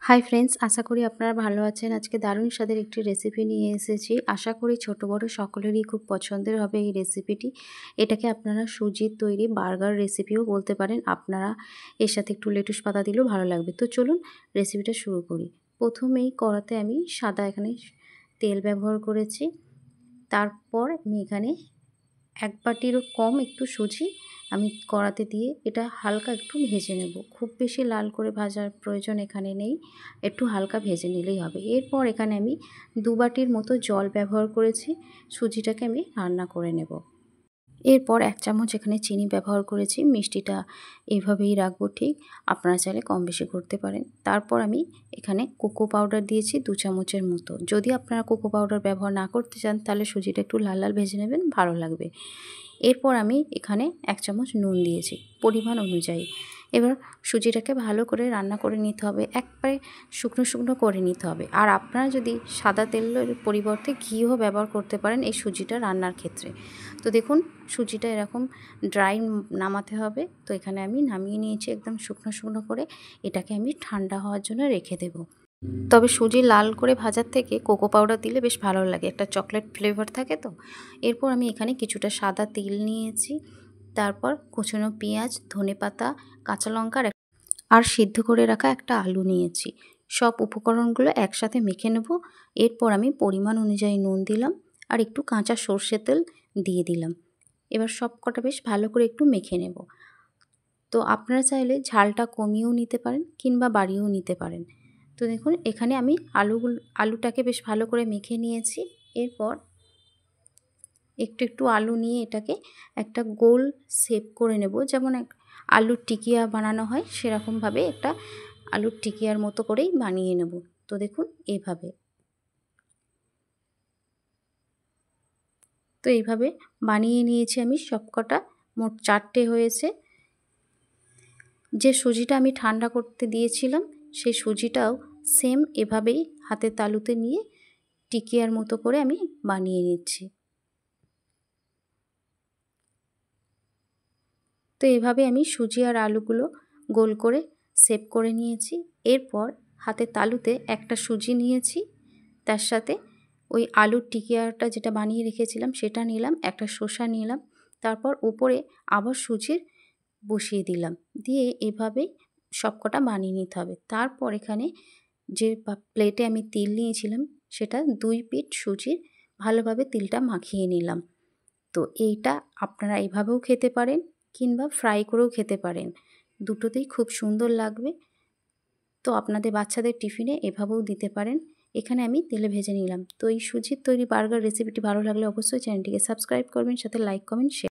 Hi friends, আশা করি আপনারা ভালো আছেন। আজকে দারুণ স্বাদের একটি রেসিপি নিয়ে এসেছি। আশা করি ছোট বড় সকলেরই খুব পছন্দের হবে এই রেসিপিটি। এটাকে আপনারা সুজির তৈরি বার্গার রেসিপিও বলতে পারেন। আপনারা এর সাথে একটু লেটুস পাতা দিলেও ভালো লাগবে। তো চলুন রেসিপিটা শুরু করি। প্রথমেই কড়াতে আমি সাদা এখানে তেল ব্যবহার করেছি। তারপর আমি এখানে 1 বাটিরও কম একটু সুজি আমি কড়াতে দিয়ে এটা হালকা একটু ভেজে নেব। খুব বেশি লাল করে ভাজার প্রয়োজন এখানে নেই, একটু হালকা ভেজে নিলেই হবে। এরপর এখানে আমি 2 বাটির মতো জল ব্যবহার করেছি, সুজিটাকে আমি রান্না করে নেব। এরপর 1 চামচ এখানে চিনি ব্যবহার করেছি। মিষ্টিটা এইভাবেই রাখবো ঠিক, আপনারা চাইলে কম বেশি করতে পারেন। তারপর আমি এখানে কোকো পাউডার দিয়েছি 2 চামচের মতো। যদি আপনারা কোকো পাউডার ব্যবহার না করতে চান তাহলে সুজিটা একটু লাল লাল ভেজে নেবেন, ভালো লাগবে। এরপর আমি এখানে 1 চামচ নুন দিয়েছি পরিমাণ অনুযায়ী। এবার সুজিটাকে ভালো করে রান্না করে নিতে হবে, একবারে শুকনো শুকনো করে নিতে হবে। আর আপনারা যদি সাদা তেলের পরিবর্তে ঘিও ব্যবহার করতে পারেন এই সুজিটা রান্নার ক্ষেত্রে। তো দেখুন সুজিটা এরকম ড্রাই নামাতে হবে। তো এখানে আমি নামিয়ে নিয়েছি একদম শুকনো শুকনো করে। এটাকে আমি ঠান্ডা হওয়ার জন্য রেখে দেবো। তবে সুজি লাল করে ভাজার থেকে কোকো পাউডার দিলে বেশ ভালো লাগে, একটা চকলেট ফ্লেভার থাকে তো। এরপর আমি এখানে কিছুটা সাদা তেল নিয়েছি, তারপর কুচনো পেঁয়াজ, ধনেপাতা, কাঁচা লঙ্কা আর সিদ্ধ করে রাখা একটা আলু নিয়েছি। সব উপকরণগুলো একসাথে মেখে নেব। এরপর আমি পরিমাণ অনুযায়ী নুন দিলাম আর একটু কাঁচা সর্ষের তেল দিয়ে দিলাম। এবার সব কটা বেশ ভালো করে একটু মেখে নেব। তো আপনারা চাইলে ঝালটা কমিয়েও নিতে পারেন কিংবা বাড়িয়েও নিতে পারেন। তো দেখুন এখানে আমি আলুটাকে বেশ ভালো করে মেখে নিয়েছি। এরপর একটু একটু আলু নিয়ে এটাকে একটা গোল শেপ করে নেব, যেমন আলুর টিকিয়া বানানো হয় সেরকমভাবে একটা আলুর টিকিয়ার মতো করেই বানিয়ে নেব। তো দেখুন এইভাবে। তো এইভাবে বানিয়ে নিয়েছি আমি সবকটা, মোট 4টে হয়েছে। যে সুজিটা আমি ঠান্ডা করতে দিয়েছিলাম সেই সুজিটাও সেম এভাবেই হাতের তালুতে নিয়ে টিকিয়ার মতো করে আমি বানিয়ে নিচ্ছি। তো এভাবে আমি সুজি আর আলুগুলো গোল করে শেপ করে নিয়েছি। এরপর হাতের তালুতে একটা সুজি নিয়েছি, তার সাথে ওই আলুর টিকিয়াটা যেটা বানিয়ে রেখেছিলাম সেটা নিলাম, একটা শসা নিলাম, তারপর উপরে আবার সুজির বসিয়ে দিলাম, দিয়ে এভাবেই সবকটা বানিয়ে নিতে হবে। তারপর এখানে যে প্লেটে আমি তিল নিয়েছিলাম সেটা 2 পিঠ সুজির ভালোভাবে তিলটা মাখিয়ে নিলাম। তো এইটা আপনারা এভাবেও খেতে পারেন কিংবা ফ্রাই করেও খেতে পারেন, দুটোতেই খুব সুন্দর লাগবে। তো আপনাদের বাচ্চাদের টিফিনে এভাবেও দিতে পারেন। এখানে আমি তেলে ভেজে নিলাম। তো এই সুজির তৈরি বার্গার রেসিপিটি ভালো লাগলে অবশ্যই চ্যানেলটিকে সাবস্ক্রাইব করবেন, সাথে লাইক কমেন্ট শেয়ার